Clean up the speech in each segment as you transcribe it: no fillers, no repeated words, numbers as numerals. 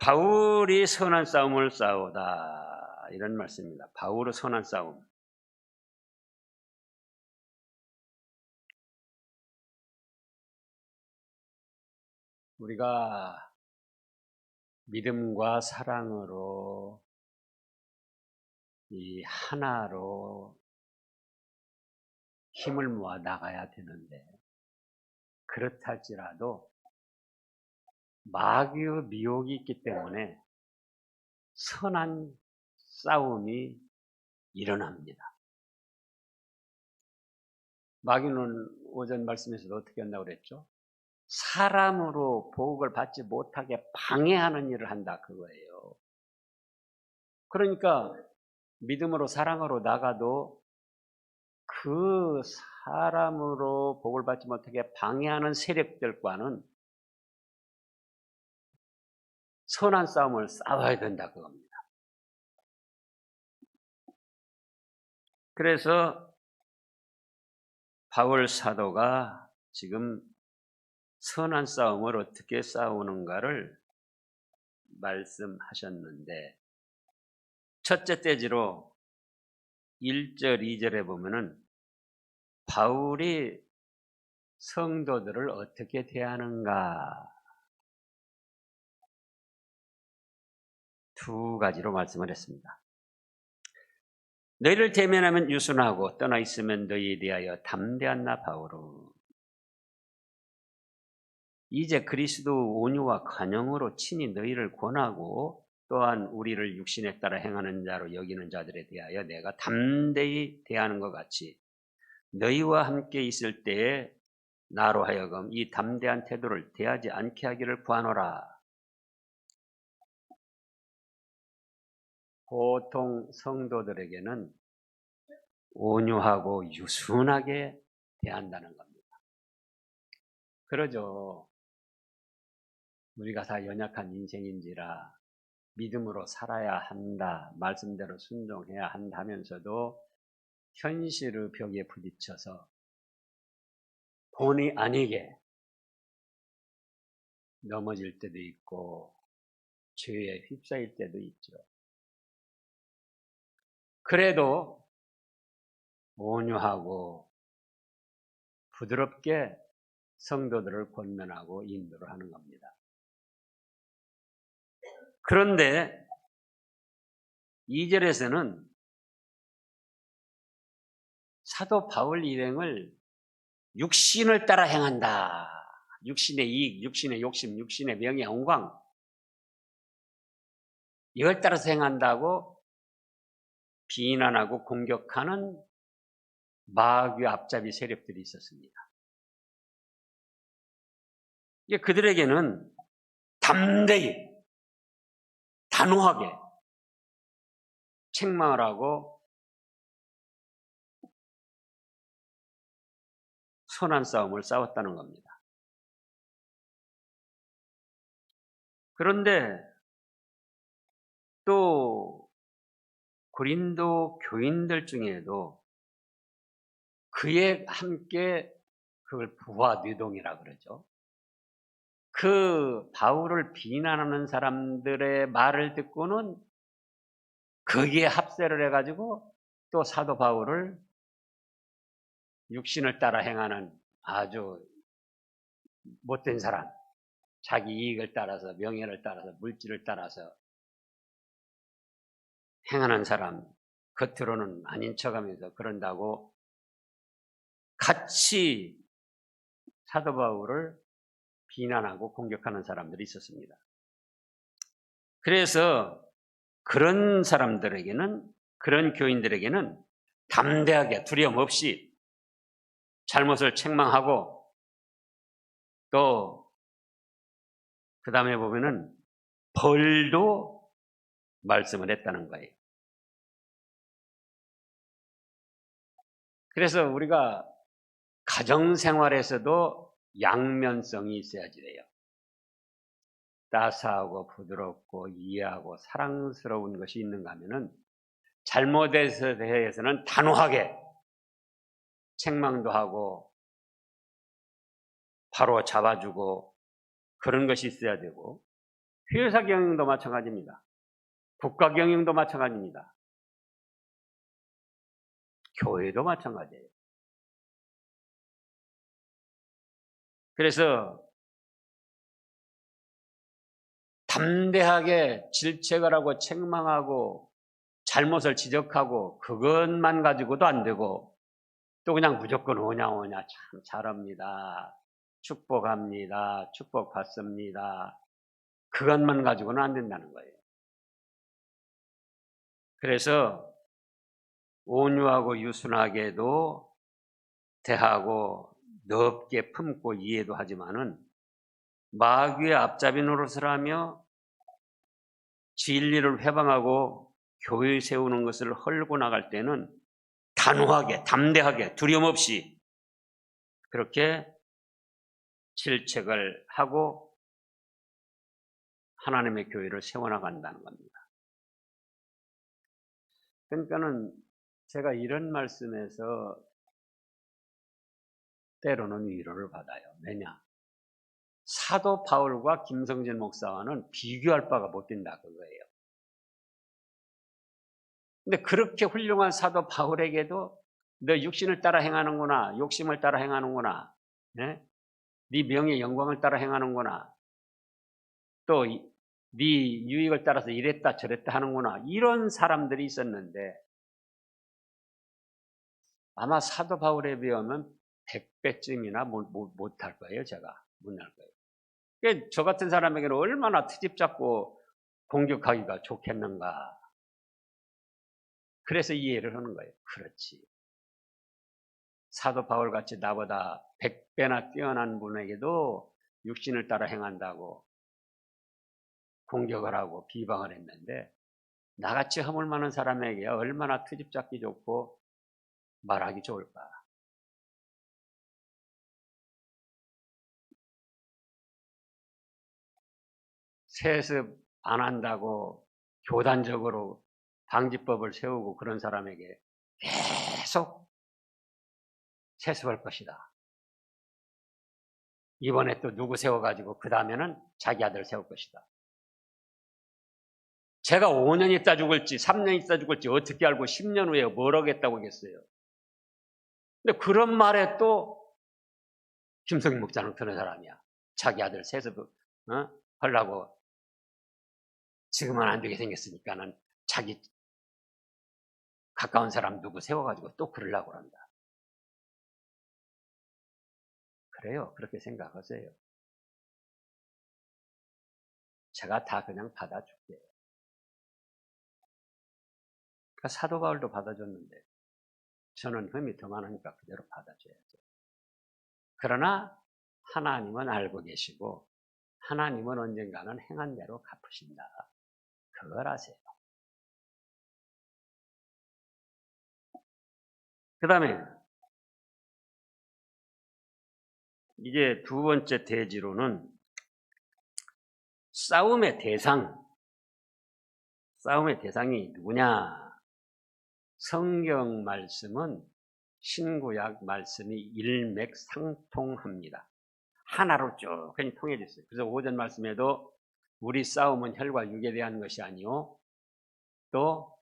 바울이 선한 싸움을 싸우다 이런 말씀입니다. 바울의 선한 싸움. 우리가 믿음과 사랑으로 이 하나로 힘을 모아 나가야 되는데, 그렇다 할지라도 마귀의 미혹이 있기 때문에 선한 싸움이 일어납니다. 마귀는 오전 말씀에서도 어떻게 한다고 그랬죠? 사람으로 보복을 받지 못하게 방해하는 일을 한다 그거예요. 그러니까 믿음으로 사랑으로 나가도 그 사람으로 복을 받지 못하게 방해하는 세력들과는 선한 싸움을 싸워야 된다 그겁니다. 그래서 바울 사도가 지금 선한 싸움을 어떻게 싸우는가를 말씀하셨는데, 첫째 대지로 1절, 2절에 보면은 바울이 성도들을 어떻게 대하는가 두 가지로 말씀을 했습니다. 너희를 대면하면 유순하고 떠나 있으면 너희에 대하여 담대한 나 바울은 이제 그리스도 온유와 관용으로 친히 너희를 권하고 또한 우리를 육신에 따라 행하는 자로 여기는 자들에 대하여 내가 담대히 대하는 것 같이 너희와 함께 있을 때에 나로 하여금 이 담대한 태도를 대하지 않게 하기를 구하노라. 보통 성도들에게는 온유하고 유순하게 대한다는 겁니다. 그러죠. 우리가 다 연약한 인생인지라 믿음으로 살아야 한다, 말씀대로 순종해야 한다면서도 현실의 벽에 부딪혀서 본의 아니게 넘어질 때도 있고 죄에 휩싸일 때도 있죠. 그래도 온유하고 부드럽게 성도들을 권면하고 인도를 하는 겁니다. 그런데 2절에서는 사도 바울 일행을 육신을 따라 행한다. 육신의 이익, 육신의 욕심, 육신의 명예, 영광 이걸 따라서 행한다고 비난하고 공격하는 마귀 앞잡이 세력들이 있었습니다. 그들에게는 담대히 단호하게 책망을 하고 선한 싸움을 싸웠다는 겁니다. 그런데 또 고린도 교인들 중에도 그에 함께 그걸 부하 뇌동이라 그러죠. 그 바울을 비난하는 사람들의 말을 듣고는 거기에 합세를 해가지고 또 사도 바울을 육신을 따라 행하는 아주 못된 사람, 자기 이익을 따라서, 명예를 따라서, 물질을 따라서 행하는 사람, 겉으로는 아닌 척하면서 그런다고 같이 사도 바울을 비난하고 공격하는 사람들이 있었습니다. 그래서 그런 사람들에게는, 그런 교인들에게는 담대하게 두려움 없이 잘못을 책망하고 또 그 다음에 보면은 벌도 말씀을 했다는 거예요. 그래서 우리가 가정생활에서도 양면성이 있어야지 돼요. 따스하고 부드럽고 이해하고 사랑스러운 것이 있는가 하면은 잘못에 대해서는 단호하게 책망도 하고 바로 잡아주고 그런 것이 있어야 되고, 회사 경영도 마찬가지입니다. 국가 경영도 마찬가지입니다. 교회도 마찬가지예요. 그래서 담대하게 질책을 하고 책망하고 잘못을 지적하고 그것만 가지고도 안 되고 또 그냥 무조건 오냐 참 잘합니다. 축복합니다. 축복받습니다. 그것만 가지고는 안 된다는 거예요. 그래서 온유하고 유순하게도 대하고 넓게 품고 이해도 하지만은 마귀의 앞잡이 노릇을 하며 진리를 회방하고 교회 세우는 것을 헐고 나갈 때는 단호하게 담대하게 두려움 없이 그렇게 질책을 하고 하나님의 교회를 세워나간다는 겁니다. 그러니까는 제가 이런 말씀에서 때로는 위로를 받아요. 왜냐? 사도 바울과 김성진 목사와는 비교할 바가 못 된다 그거예요. 근데 그렇게 훌륭한 사도 바울에게도 너 육신을 따라 행하는구나, 욕심을 따라 행하는구나, 네 명예 영광을 따라 행하는구나, 또 네 유익을 따라서 이랬다 저랬다 하는구나, 이런 사람들이 있었는데 아마 사도 바울에 비하면 100배쯤이나 못할 거예요. 제가 못할 거예요. 그러니까 저 같은 사람에게는 얼마나 트집 잡고 공격하기가 좋겠는가. 그래서 이해를 하는 거예요. 그렇지. 사도 바울같이 나보다 100배나 뛰어난 분에게도 육신을 따라 행한다고 공격을 하고 비방을 했는데 나같이 허물 많은 사람에게 얼마나 트집 잡기 좋고 말하기 좋을까. 세습 안 한다고 교단적으로 방지법을 세우고 그런 사람에게 계속 세습할 것이다. 이번에 또 누구 세워가지고 그 다음에는 자기 아들 세울 것이다. 제가 5년 있다 죽을지 3년 있다 죽을지 어떻게 알고 10년 후에 뭘 하겠다고 하겠어요. 근데 그런 말에 또 김성인 목사는 그런 사람이야. 자기 아들 세습 하려고 지금은 안 되게 생겼으니까는 자기 가까운 사람 누구 세워가지고 또 그러려고 한다. 그래요. 그렇게 생각하세요. 제가 다 그냥 받아줄게요. 그러니까 사도 바울도 받아줬는데 저는 흠이 더 많으니까 그대로 받아줘야죠. 그러나 하나님은 알고 계시고 하나님은 언젠가는 행한 대로 갚으신다. 그걸 아세요. 그 다음에 이제 두 번째 대지로는 싸움의 대상이 누구냐? 성경 말씀은 신구약 말씀이 일맥상통합니다. 하나로 쭉 그냥 통해져 있어요. 그래서 오전 말씀에도 우리 싸움은 혈과 육에 대한 것이 아니요 또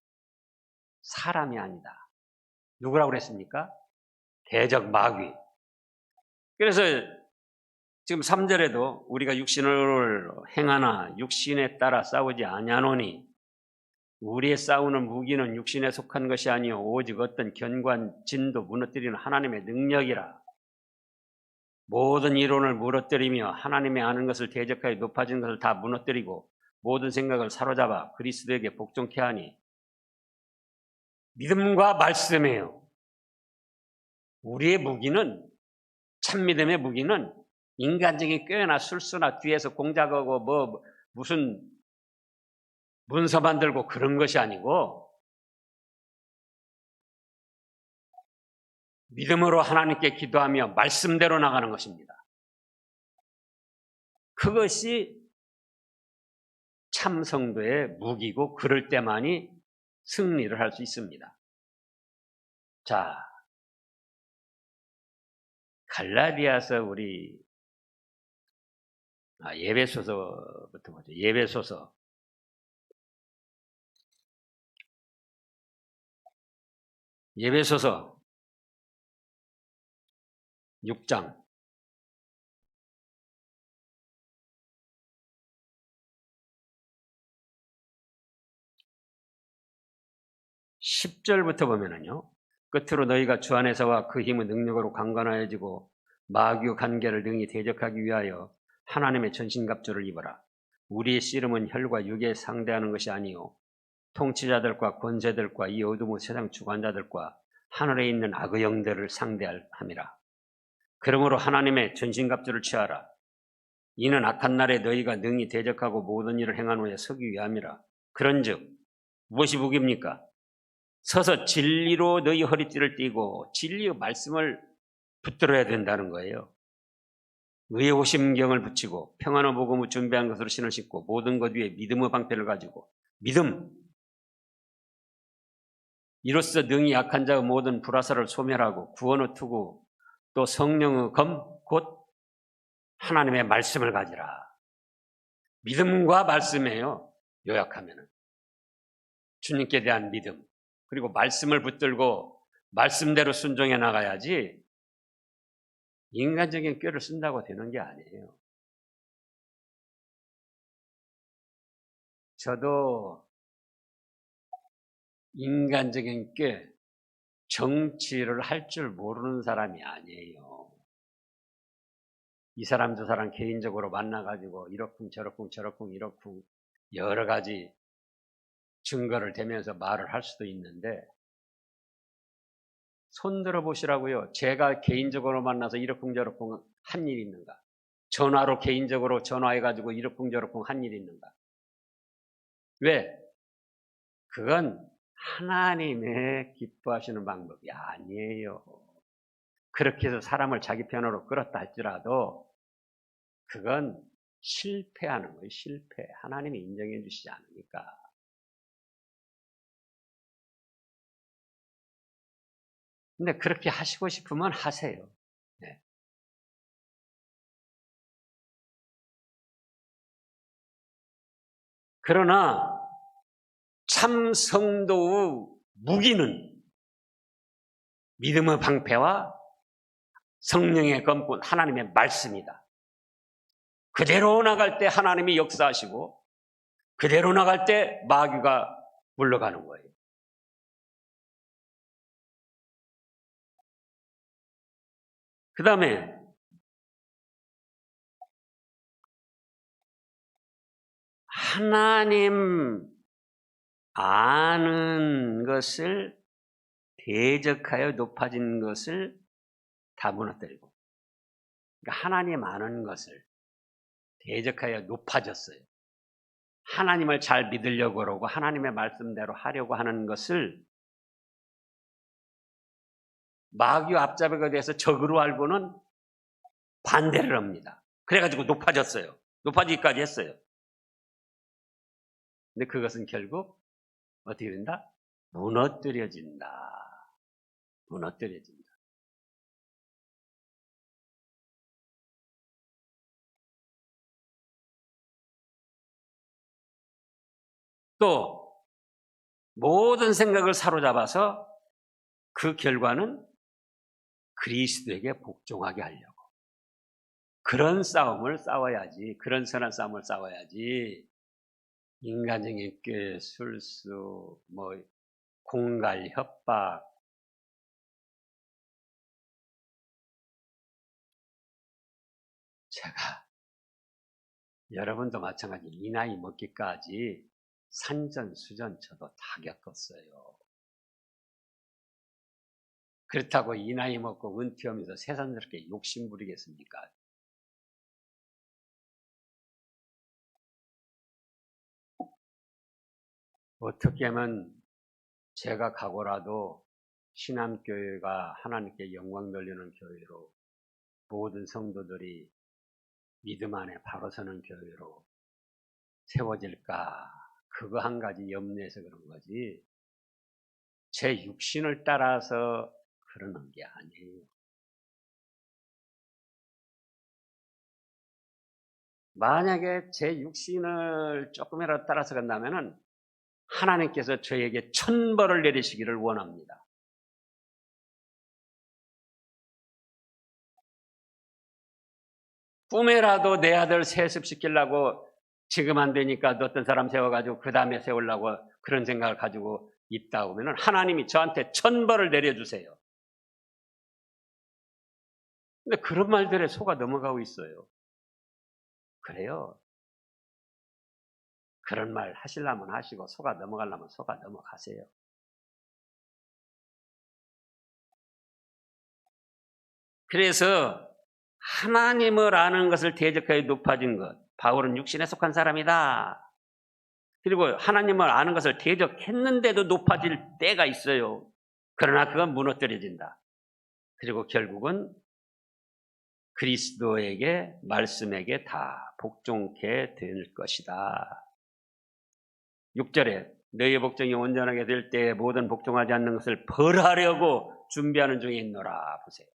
사람이 아니다. 누구라고 그랬습니까? 대적 마귀. 그래서 지금 3절에도 우리가 육신을 행하나 육신에 따라 싸우지 아니하노니 우리의 싸우는 무기는 육신에 속한 것이 아니요 오직 어떤 견고한 진도 무너뜨리는 하나님의 능력이라. 모든 이론을 무너뜨리며 하나님의 아는 것을 대적하여 높아진 것을 다 무너뜨리고 모든 생각을 사로잡아 그리스도에게 복종케 하니 믿음과 말씀이에요. 우리의 무기는 참믿음의 무기는 인간적인 꾀나 술수나 뒤에서 공작하고 무슨 문서 만들고 그런 것이 아니고 믿음으로 하나님께 기도하며 말씀대로 나가는 것입니다. 그것이 참 성도의 무기고 그럴 때만이 승리를 할 수 있습니다. 자, 갈라디아서 우리 예배소서부터 보죠. 예배소서 6장 10절부터 보면은요. 끝으로 너희가 주 안에서와 그 힘의 능력으로 강건하여지고 마귀의 관계를 능히 대적하기 위하여 하나님의 전신갑주를 입어라. 우리의 씨름은 혈과 육에 상대하는 것이 아니요 통치자들과 권세들과 이 어둠의 세상 주관자들과 하늘에 있는 악의 영들을 상대함이라. 그러므로 하나님의 전신갑주를 취하라. 이는 악한 날에 너희가 능히 대적하고 모든 일을 행한 후에 서기 위함이라. 그런즉 무엇이 복입니까? 서서 진리로 너희 허리띠를 띠고 진리의 말씀을 붙들어야 된다는 거예요. 의의 호심경을 붙이고 평안의 복음을 준비한 것으로 신을 신고 모든 것 위에 믿음의 방패를 가지고 믿음 이로써 능히 약한 자의 모든 불화살을 소멸하고 구원의 투구 또 성령의 검 곧 하나님의 말씀을 가지라. 믿음과 말씀이에요. 요약하면은 주님께 대한 믿음 그리고 말씀을 붙들고 말씀대로 순종해 나가야지 인간적인 꾀를 쓴다고 되는 게 아니에요. 저도 인간적인 꾀, 정치를 할 줄 모르는 사람이 아니에요. 이 사람 저 사람 개인적으로 만나가지고 이러쿵 저러쿵 여러 가지 증거를 대면서 말을 할 수도 있는데 손들어 보시라고요. 제가 개인적으로 만나서 이러쿵저러쿵 한 일 있는가? 전화로 개인적으로 전화해가지고 이러쿵저러쿵 한 일 있는가? 왜? 그건 하나님의 기뻐하시는 방법이 아니에요. 그렇게 해서 사람을 자기 편으로 끌었다 할지라도 그건 실패하는 거예요. 실패. 하나님이 인정해 주시지 않으니까. 근데 그렇게 하시고 싶으면 하세요. 네. 그러나 참 성도의 무기는 믿음의 방패와 성령의 검꾼 하나님의 말씀이다. 그대로 나갈 때 하나님이 역사하시고 그대로 나갈 때 마귀가 물러가는 거예요. 그 다음에 하나님 아는 것을 대적하여 높아진 것을 다 무너뜨리고 그러니까 하나님 아는 것을 대적하여 높아졌어요. 하나님을 잘 믿으려고 그러고 하나님의 말씀대로 하려고 하는 것을 마귀 앞잡이가 돼서 적으로 알고는 반대를 합니다. 그래가지고 높아졌어요. 높아지기까지 했어요. 근데 그것은 결국 어떻게 된다? 무너뜨려진다. 무너뜨려진다. 또 모든 생각을 사로잡아서 그 결과는 그리스도에게 복종하게 하려고. 그런 싸움을 싸워야지. 그런 선한 싸움을 싸워야지. 인간적인 꾀, 술수, 공갈, 협박. 제가 여러분도 마찬가지 이 나이 먹기까지 산전수전 저도 다 겪었어요. 그렇다고 이 나이 먹고 은퇴하면서 세상스럽게 욕심 부리겠습니까? 어떻게 하면 제가 가고라도 신앙교회가 하나님께 영광 돌리는 교회로 모든 성도들이 믿음 안에 바로 서는 교회로 세워질까? 그거 한 가지 염려해서 그런 거지. 제 육신을 따라서 그러는 게 아니에요. 만약에 제 육신을 조금이라도 따라서 간다면은 하나님께서 저에게 천벌을 내리시기를 원합니다. 꿈에라도 내 아들 세습시키려고 지금 안 되니까 어떤 사람 세워가지고 그 다음에 세우려고 그런 생각을 가지고 있다 보면은 하나님이 저한테 천벌을 내려주세요. 근데 그런 말들에 속아 넘어가고 있어요. 그래요. 그런 말 하시려면 하시고 속아 넘어가려면 속아 넘어가세요. 그래서 하나님을 아는 것을 대적하여 높아진 것. 바울은 육신에 속한 사람이다. 그리고 하나님을 아는 것을 대적했는데도 높아질 때가 있어요. 그러나 그건 무너뜨려진다. 그리고 결국은 그리스도에게 말씀에게 다 복종케 될 것이다. 6절에 너희의 복종이 온전하게 될 때 모든 복종하지 않는 것을 벌하려고 준비하는 중에 있노라. 보세요.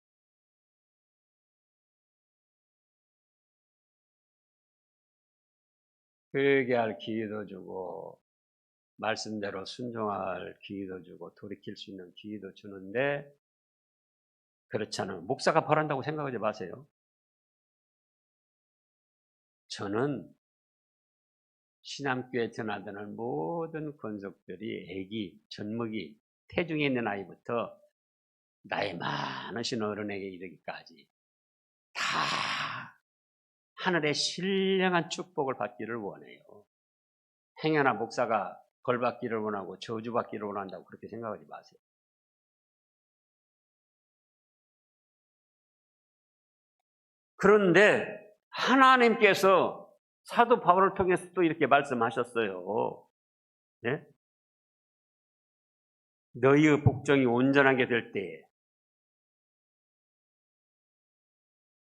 회개할 기회도 주고 말씀대로 순종할 기회도 주고 돌이킬 수 있는 기회도 주는데 그렇지 않으면 목사가 벌한다고 생각하지 마세요. 저는 신암교회 전하되는 모든 권속들이 애기, 젖먹이, 태중에 있는 아이부터 나이 많으신 어른에게 이르기까지 다 하늘의 신령한 축복을 받기를 원해요. 행여나 목사가 벌 받기를 원하고 저주 받기를 원한다고 그렇게 생각하지 마세요. 그런데 하나님께서 사도 바울을 통해서 또 이렇게 말씀하셨어요. 네? 너희의 복종이 온전하게 될 때에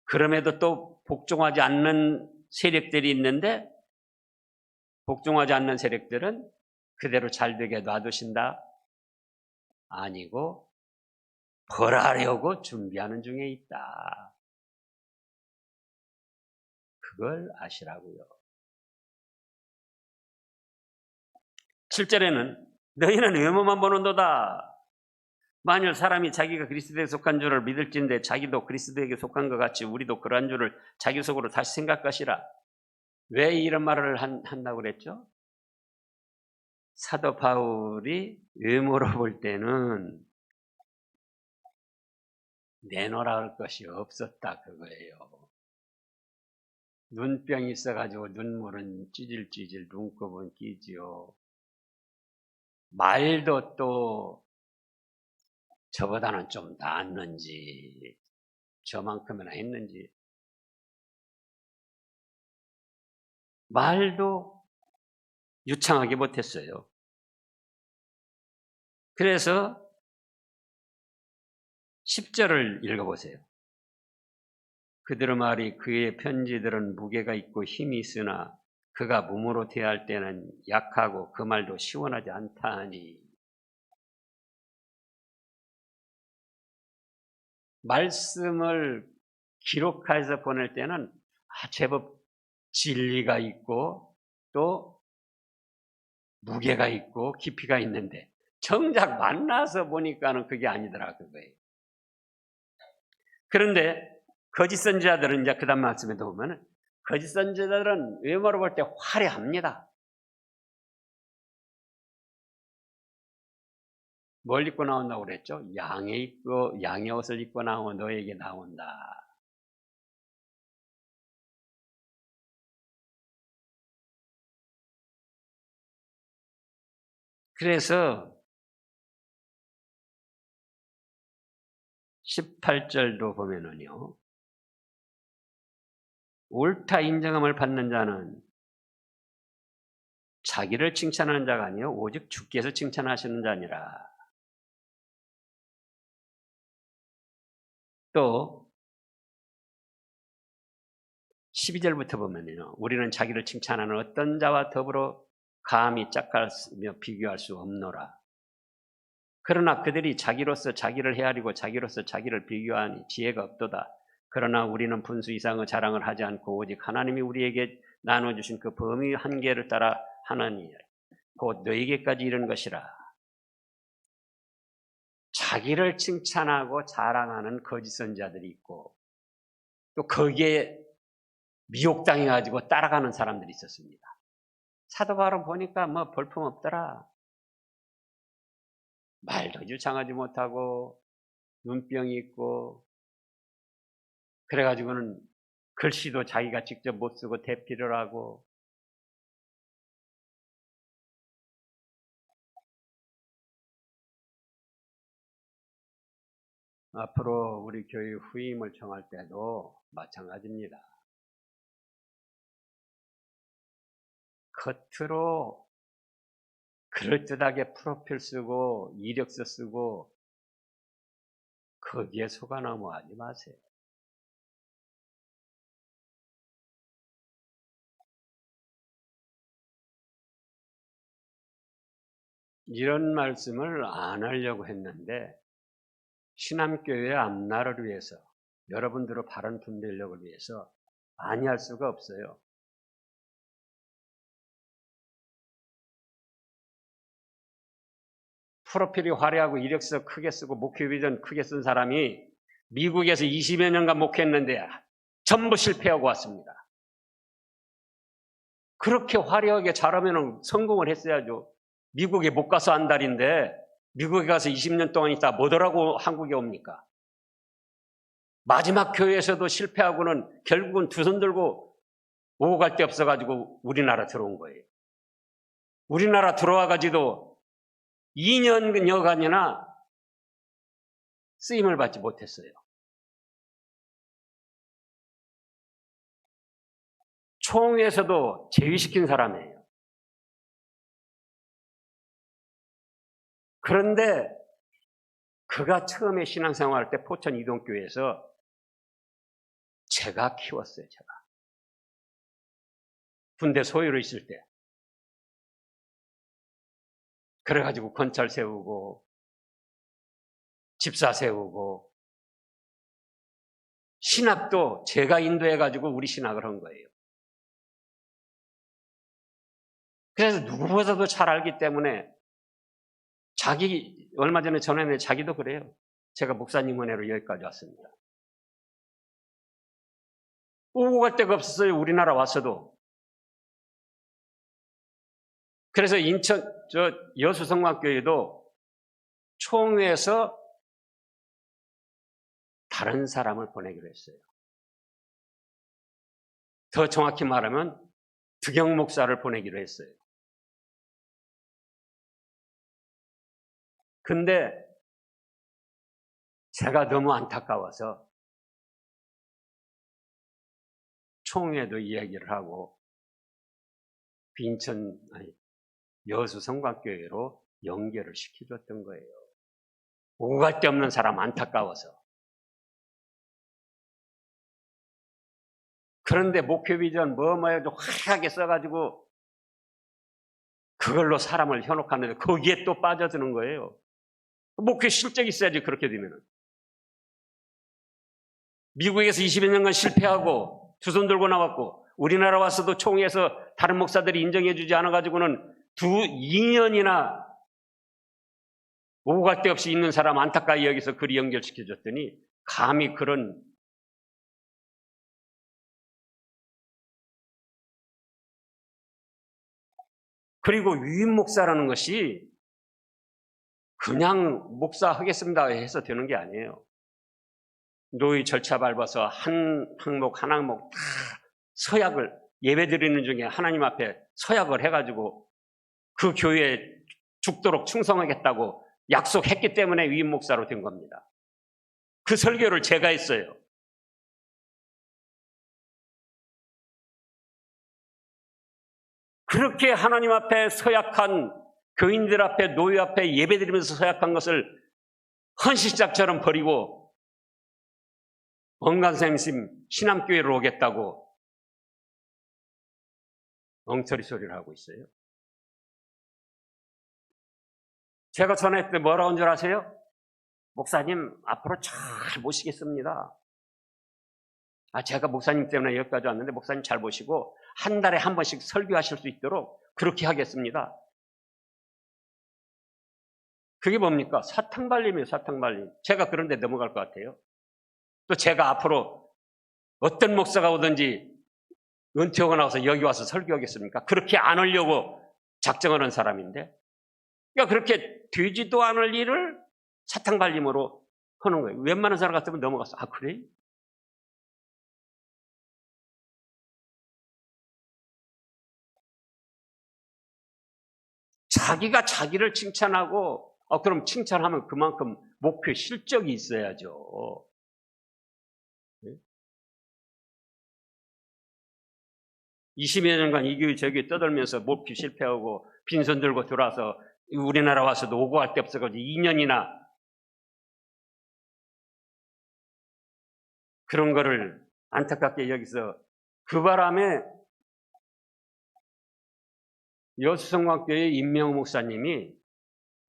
그럼에도 또 복종하지 않는 세력들이 있는데 복종하지 않는 세력들은 그대로 잘되게 놔두신다? 아니고 벌하려고 준비하는 중에 있다. 그걸 아시라고요. 7절에는 너희는 외모만 보는도다. 만일 사람이 자기가 그리스도에게 속한 줄을 믿을진데 자기도 그리스도에게 속한 것 같이 우리도 그러한 줄을 자기 속으로 다시 생각하시라. 왜 이런 말을 한다고 그랬죠? 사도 바울이 외모로 볼 때는 내놓으라 할 것이 없었다 그거예요. 눈병이 있어가지고 눈물은 찌질찌질 눈곱은 끼지요. 말도 또 저보다는 좀 낫는지 저만큼이나 했는지 말도 유창하게 못했어요. 그래서 10절을 읽어보세요. 그들의 말이 그의 편지들은 무게가 있고 힘이 있으나 그가 몸으로 대할 때는 약하고 그 말도 시원하지 않다니. 말씀을 기록해서 보낼 때는 제법 진리가 있고 또 무게가 있고 깊이가 있는데 정작 만나서 보니까는 그게 아니더라 그거예요. 그런데 거짓 선지자들은 이제 그 다음 말씀에도 보면은 거짓 선지자들은 외모로 볼 때 화려합니다. 뭘 입고 나온다고 그랬죠? 양의 옷을 입고 나오고 너에게 나온다. 그래서 18절도 보면은요. 옳다 인정함을 받는 자는 자기를 칭찬하는 자가 아니요 오직 주께서 칭찬하시는 자니라. 또 12절부터 보면요. 우리는 자기를 칭찬하는 어떤 자와 더불어 감히 짝하며 비교할 수 없노라. 그러나 그들이 자기로서 자기를 헤아리고 자기로서 자기를 비교하니 지혜가 없도다. 그러나 우리는 분수 이상의 자랑을 하지 않고 오직 하나님이 우리에게 나눠주신 그 범위 한계를 따라 하나니 곧 너에게까지 이른 것이라. 자기를 칭찬하고 자랑하는 거짓 선지자들이 있고 또 거기에 미혹당해가지고 따라가는 사람들이 있었습니다. 사도 바울은 보니까 뭐 볼품없더라. 말도 유창하지 못하고 눈병이 있고 그래가지고는 글씨도 자기가 직접 못 쓰고 대피를 하고 앞으로 우리 교회 후임을 청할 때도 마찬가지입니다. 겉으로 그럴듯하게 프로필 쓰고 이력서 쓰고 거기에 속아 넘어가지 마세요. 이런 말씀을 안 하려고 했는데 신암교회의 앞날을 위해서 여러분들의 바른 분별력을 위해서 아니할 수가 없어요. 프로필이 화려하고 이력서 크게 쓰고 목회 비전 크게 쓴 사람이 미국에서 20여 년간 목회했는데 전부 실패하고 왔습니다. 그렇게 화려하게 잘하면 성공을 했어야죠. 미국에 못 가서 한 달인데 미국에 가서 20년 동안 있다 뭐더라고 한국에 옵니까? 마지막 교회에서도 실패하고는 결국은 두 손 들고 오고 갈 데 없어가지고 우리나라 들어온 거예요. 우리나라 들어와가지고 2년여간이나 쓰임을 받지 못했어요. 총회에서도 제위시킨 사람이에요. 그런데 그가 처음에 신앙생활할 때 포천 이동교회에서 제가 키웠어요. 제가. 군대 소유로 있을 때. 그래가지고 건찰 세우고 집사 세우고 신학도 제가 인도해가지고 우리 신학을 한 거예요. 그래서 누구보다도 잘 알기 때문에 얼마 전에 전화했는데 자기도 그래요. 제가 목사님 은혜로 여기까지 왔습니다. 오고 갈 데가 없었어요. 우리나라 왔어도. 그래서 인천 여수성곽교회도 총회에서 다른 사람을 보내기로 했어요. 더 정확히 말하면 득영 목사를 보내기로 했어요. 근데 제가 너무 안타까워서 총회도 이야기를 하고 여수 성곽교회로 연결을 시켜줬던 거예요. 오고 갈 데 없는 사람 안타까워서. 그런데 목표 비전 뭐해도 화려하게 써가지고 그걸로 사람을 현혹하는데 거기에 또 빠져드는 거예요. 목표 실적이 있어야지 그렇게 되면은. 미국에서 20여 년간 실패하고 두 손 들고 나왔고 우리나라 와서도 총회에서 다른 목사들이 인정해주지 않아가지고는 2년이나 오고 갈 데 없이 있는 사람 안타까이 여기서 그리 연결시켜줬더니 감히 그런 그리고 위임 목사라는 것이 그냥 목사 하겠습니다 해서 되는 게 아니에요. 노예 절차 밟아서 한 항목 한 항목 다 서약을 예배 드리는 중에 하나님 앞에 서약을 해가지고 그 교회에 죽도록 충성하겠다고 약속했기 때문에 위임 목사로 된 겁니다. 그 설교를 제가 했어요. 그렇게 하나님 앞에 서약한 교인들 앞에 노예 앞에 예배드리면서 서약한 것을 헌시작처럼 버리고 원간생심 신암교회로 오겠다고 엉터리 소리를 하고 있어요. 제가 전화했을 때 뭐라고 한 줄 아세요? 목사님 앞으로 잘 모시겠습니다. 제가 목사님 때문에 여기까지 왔는데 목사님 잘 모시고 한 달에 한 번씩 설교하실 수 있도록 그렇게 하겠습니다. 그게 뭡니까? 사탕발림이에요, 사탕발림. 제가 그런데 넘어갈 것 같아요. 또 제가 앞으로 어떤 목사가 오든지 은퇴하고 나서 여기 와서 설교하겠습니까? 그렇게 안 하려고 작정을 한 사람인데, 그러니까 그렇게 되지도 않을 일을 사탕발림으로 하는 거예요. 웬만한 사람 같으면 넘어갔어. 아, 그래? 자기가 자기를 칭찬하고, 그럼 칭찬하면 그만큼 목표 실적이 있어야죠. 20여 년간 이 교회 저 교회 떠들면서 목표 실패하고 빈손 들고 들어와서 우리나라 와서도 오고 할 데 없어가지고 2년이나 그런 거를 안타깝게 여기서 그 바람에 여수성곽교회 임명호 목사님이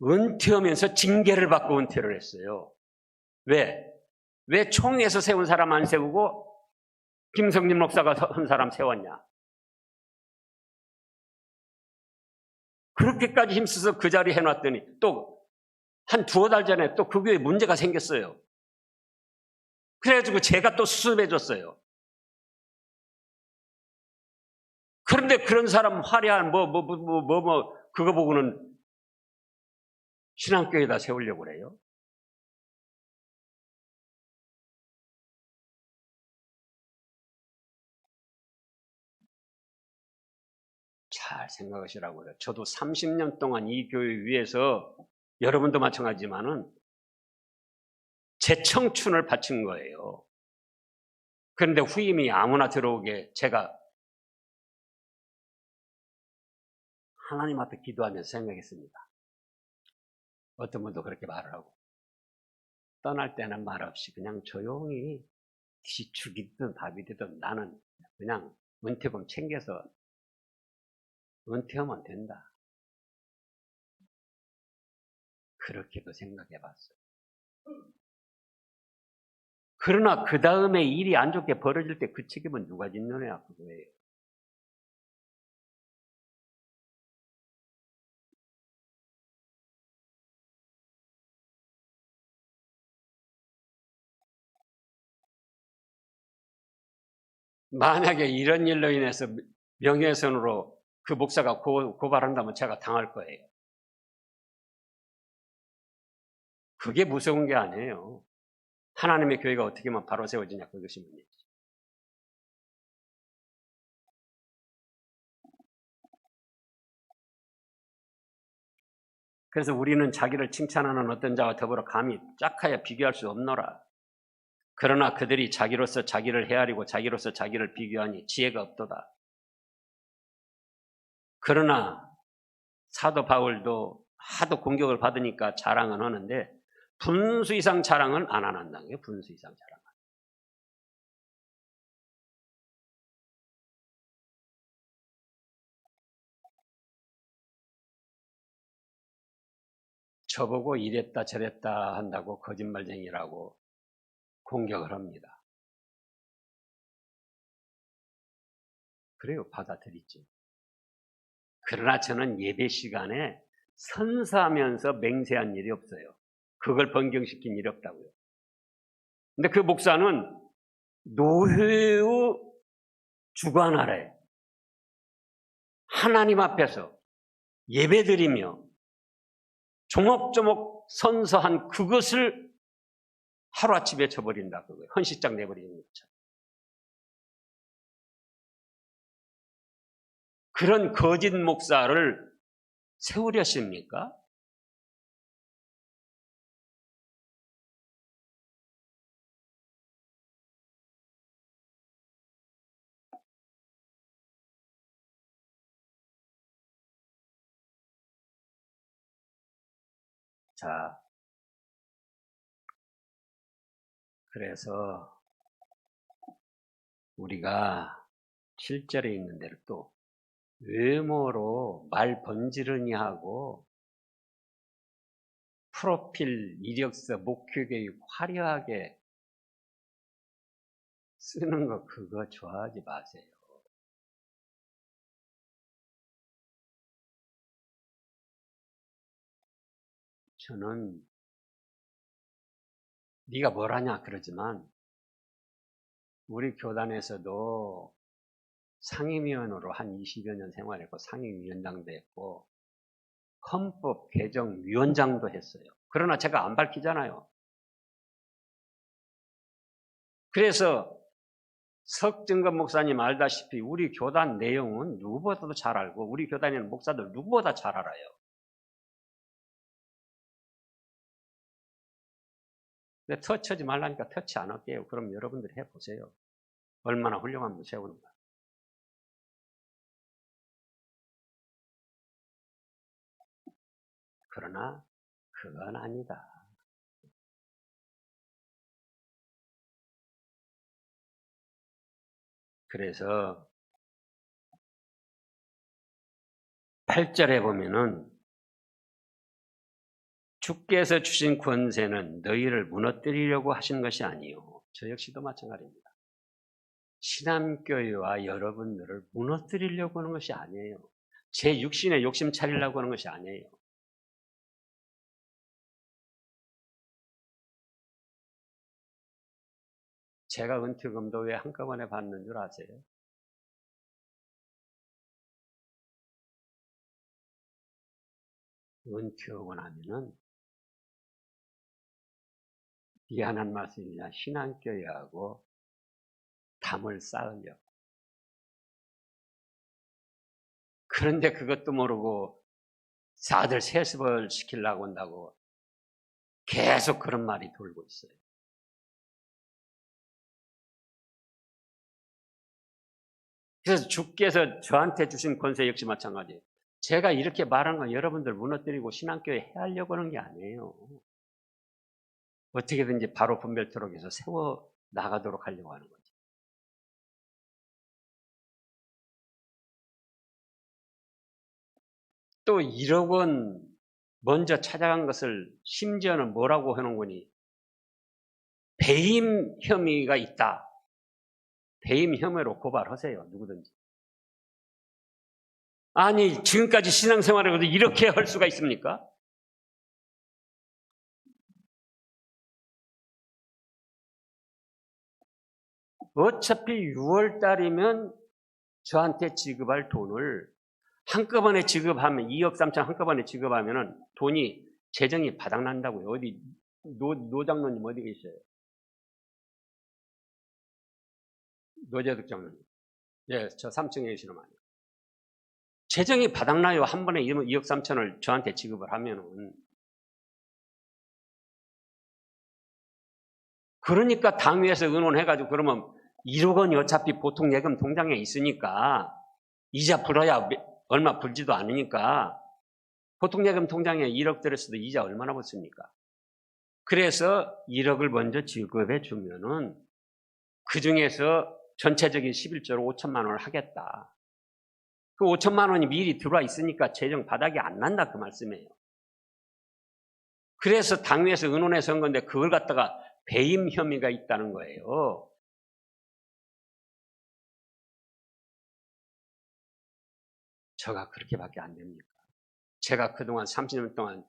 은퇴하면서 징계를 받고 은퇴를 했어요. 왜? 왜 총회에서 세운 사람 안 세우고 김성진 목사가 한 사람 세웠냐? 그렇게까지 힘써서 그 자리에 해놨더니 또 한 두어 달 전에 또 그 교회에 문제가 생겼어요. 그래가지고 제가 또 수습해줬어요. 그런데 그런 사람 화려한 그거 보고는 신앙교회에다 세우려고 그래요. 잘 생각하시라고요. 저도 30년 동안 이 교회 위해서 여러분도 마찬가지지만은 제 청춘을 바친 거예요. 그런데 후임이 아무나 들어오게 제가 하나님 앞에 기도하면서 생각했습니다. 어떤 분도 그렇게 말을 하고 떠날 때는 말 없이 그냥 조용히 죽이든 밥이 되든 나는 그냥 은퇴금 챙겨서 은퇴하면 된다. 그렇게도 생각해 봤어요. 그러나 그 다음에 일이 안 좋게 벌어질 때 그 책임은 누가 짓느냐 그거예요. 만약에 이런 일로 인해서 명예훼손으로 그 목사가 고발한다면 제가 당할 거예요. 그게 무서운 게 아니에요. 하나님의 교회가 어떻게 하면 바로 세워지냐 그것이 문제지. 그래서 우리는 자기를 칭찬하는 어떤 자와 더불어 감히 짝하여 비교할 수 없노라. 그러나 그들이 자기로서 자기를 헤아리고 자기로서 자기를 비교하니 지혜가 없도다. 그러나 사도 바울도 하도 공격을 받으니까 자랑은 하는데 분수 이상 자랑은 안 한다는 거예요. 분수 이상 자랑. 저보고 이랬다 저랬다 한다고 거짓말쟁이라고 공격을 합니다. 그래요. 받아들이죠. 그러나 저는 예배 시간에 선사하면서 맹세한 일이 없어요. 그걸 변경시킨 일이 없다고요. 근데 그 목사는 노회의 주관 아래 하나님 앞에서 예배드리며 조목조목 선서한 그것을 하루아침에 쳐버린다. 그거예요. 헌시장 내버리는 것처럼. 그런 거짓 목사를 세우려십니까? 자, 그래서 우리가 7절에 있는 대로 또 외모로 말 번지르니 하고 프로필, 이력서, 목표계획 화려하게 쓰는 거 그거 좋아하지 마세요. 저는 네가 뭘 하냐 그러지만 우리 교단에서도 상임위원으로 한 20여 년 생활했고 상임위원장도 했고 헌법 개정 위원장도 했어요. 그러나 제가 안 밝히잖아요. 그래서 석증건 목사님 알다시피 우리 교단 내용은 누구보다도 잘 알고 우리 교단에 있는 목사들 누구보다 잘 알아요. 근데 터치하지 말라니까 터치 안 할게요. 그럼 여러분들이 해보세요. 얼마나 훌륭한 분 세우는가. 그러나 그건 아니다. 그래서 8절에 보면은 주께서 주신 권세는 너희를 무너뜨리려고 하신 것이 아니요. 저 역시도 마찬가지입니다. 신앙교회와 여러분들을 무너뜨리려고 하는 것이 아니에요. 제 육신에 욕심 차리려고 하는 것이 아니에요. 제가 은퇴금도 왜 한꺼번에 받는 줄 아세요? 은퇴하고 나면은 미안한 말씀이냐 신앙교회하고 담을 쌓으려고. 그런데 그것도 모르고 아들 세습을 시키려고 한다고 계속 그런 말이 돌고 있어요. 그래서 주께서 저한테 주신 권세 역시 마찬가지예요. 제가 이렇게 말하는 건 여러분들 무너뜨리고 신앙교회 해하려고 하는 게 아니에요. 어떻게든지 바로 분별토록 해서 세워 나가도록 하려고 하는 거죠. 또 1억 원 먼저 찾아간 것을 심지어는 뭐라고 해놓은 거니? 배임 혐의가 있다. 배임 혐의로 고발하세요. 누구든지. 아니 지금까지 신앙생활을 해도 이렇게 할 수가 있습니까? 어차피 6월달이면 저한테 지급할 돈을 한꺼번에 지급하면 2억 3천 한꺼번에 지급하면 돈이 재정이 바닥난다고요. 어디 노장로님 어디 계셔요? 노재득 장로님. 예, 저 3층에 계시는 말이에요. 재정이 바닥나요. 한 번에 2억 3천을 저한테 지급을 하면은. 그러니까 당위에서 의논해가지고 그러면 1억 원이 어차피 보통 예금 통장에 있으니까 이자 불어야 얼마 불지도 않으니까 보통 예금 통장에 1억 들었어도 이자 얼마나 붙습니까? 그래서 1억을 먼저 지급해 주면은 그 중에서 전체적인 11조로 5천만 원을 하겠다. 그 5천만 원이 미리 들어와 있으니까 재정 바닥이 안 난다 그 말씀이에요. 그래서 당위에서 의논해서 한 건데 그걸 갖다가 배임 혐의가 있다는 거예요. 저가 그렇게밖에 안 됩니까? 제가 그동안 30년 동안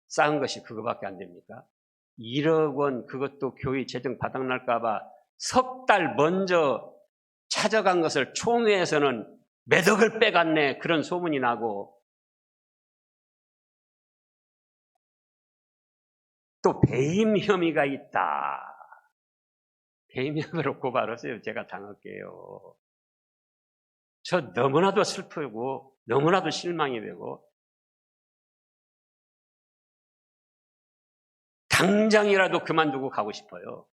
쌓은 것이 그거밖에 안 됩니까? 1억 원 그것도 교회 재정 바닥날까 봐 석 달 먼저 찾아간 것을 총회에서는 몇 억을 빼갔네 그런 소문이 나고 또 배임 혐의가 있다. 배임 혐의로 고발하세요. 제가 당할게요. 저 너무나도 슬프고 너무나도 실망이 되고 당장이라도 그만두고 가고 싶어요.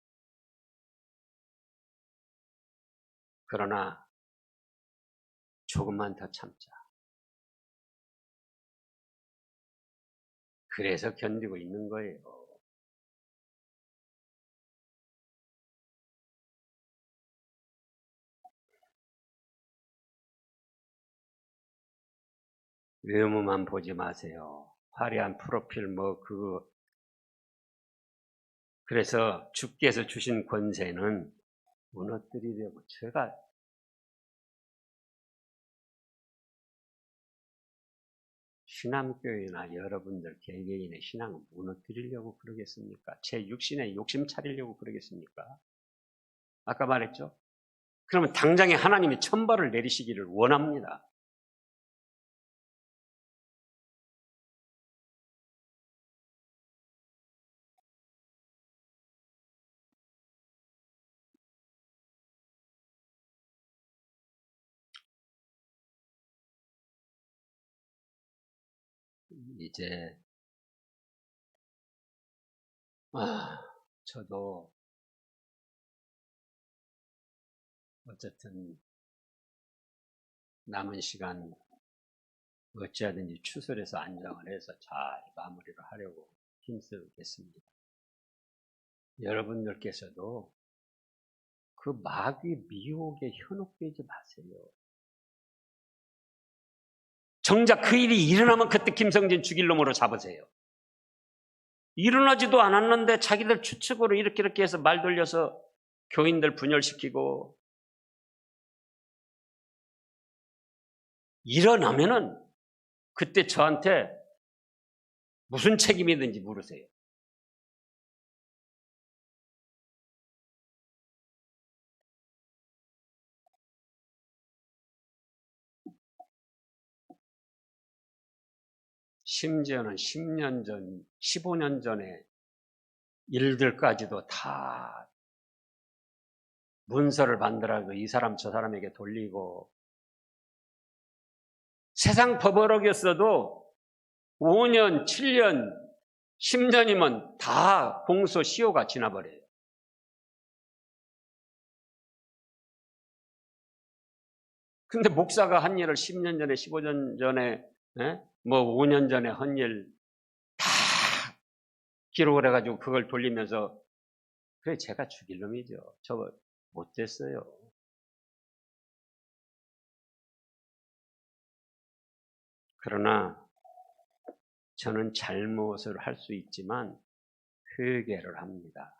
그러나 조금만 더 참자. 그래서 견디고 있는 거예요. 외모만 보지 마세요. 화려한 프로필 그래서 주께서 주신 권세는 무너뜨리려고 제가 신앙교회나 여러분들 개개인의 신앙을 무너뜨리려고 그러겠습니까? 제 육신에 욕심 차리려고 그러겠습니까? 아까 말했죠? 그러면 당장에 하나님이 천벌을 내리시기를 원합니다. 이제 저도 어쨌든 남은 시간 어찌하든지 추설해서 안정을 해서 잘 마무리를 하려고 힘쓰겠습니다. 여러분들께서도 그 마귀 미혹에 현혹되지 마세요. 정작 그 일이 일어나면 그때 김성진 죽일 놈으로 잡으세요. 일어나지도 않았는데 자기들 추측으로 이렇게 해서 말 돌려서 교인들 분열시키고, 일어나면은 그때 저한테 무슨 책임이든지 물으세요. 심지어는 10년 전, 15년 전에 일들까지도 다 문서를 만들어서 이 사람 저 사람에게 돌리고, 세상 법어록이었어도 5년, 7년, 10년이면 다 공소 시효가 지나버려요. 근데 목사가 한 일을 10년 전에, 15년 전에, 뭐 5년 전에 한 일 다 기록을 해가지고 그걸 돌리면서, 그래 제가 죽일 놈이죠. 저 못됐어요. 그러나 저는 잘못을 할 수 있지만 회개를 합니다.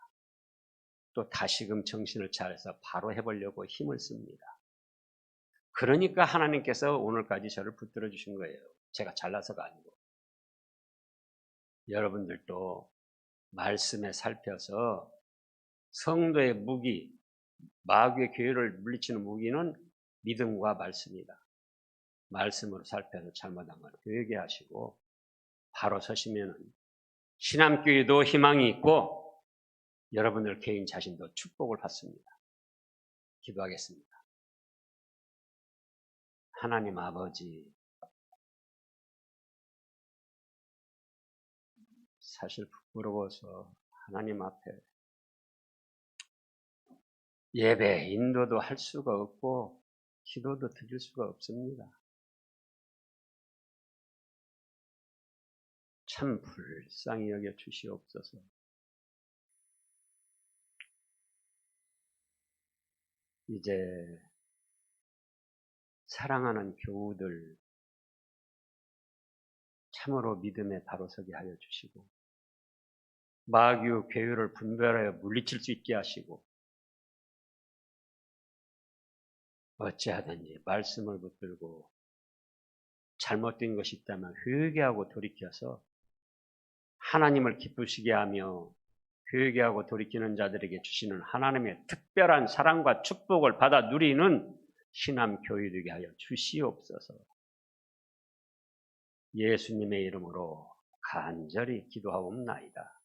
또 다시금 정신을 차려서 바로 해보려고 힘을 씁니다. 그러니까 하나님께서 오늘까지 저를 붙들어 주신 거예요. 제가 잘나서가 아니고. 여러분들도 말씀에 살펴서 성도의 무기, 마귀의 교회를 물리치는 무기는 믿음과 말씀이다. 말씀으로 살펴서 잘못한 건 회개하시고 바로 서시면은 신앙교회도 희망이 있고 여러분들 개인 자신도 축복을 받습니다. 기도하겠습니다. 하나님 아버지, 사실 부끄러워서 하나님 앞에 예배, 인도도 할 수가 없고 기도도 드릴 수가 없습니다. 참 불쌍히 여겨 주시옵소서. 이제 사랑하는 교우들 참으로 믿음에 바로 서게 하여 주시고 마귀의 괴유를 분별하여 물리칠 수 있게 하시고 어찌하든지 말씀을 붙들고 잘못된 것이 있다면 회개하고 돌이켜서 하나님을 기쁘시게 하며 회개하고 돌이키는 자들에게 주시는 하나님의 특별한 사랑과 축복을 받아 누리는 신앙 교회 되게 하여 주시옵소서. 예수님의 이름으로 간절히 기도하옵나이다.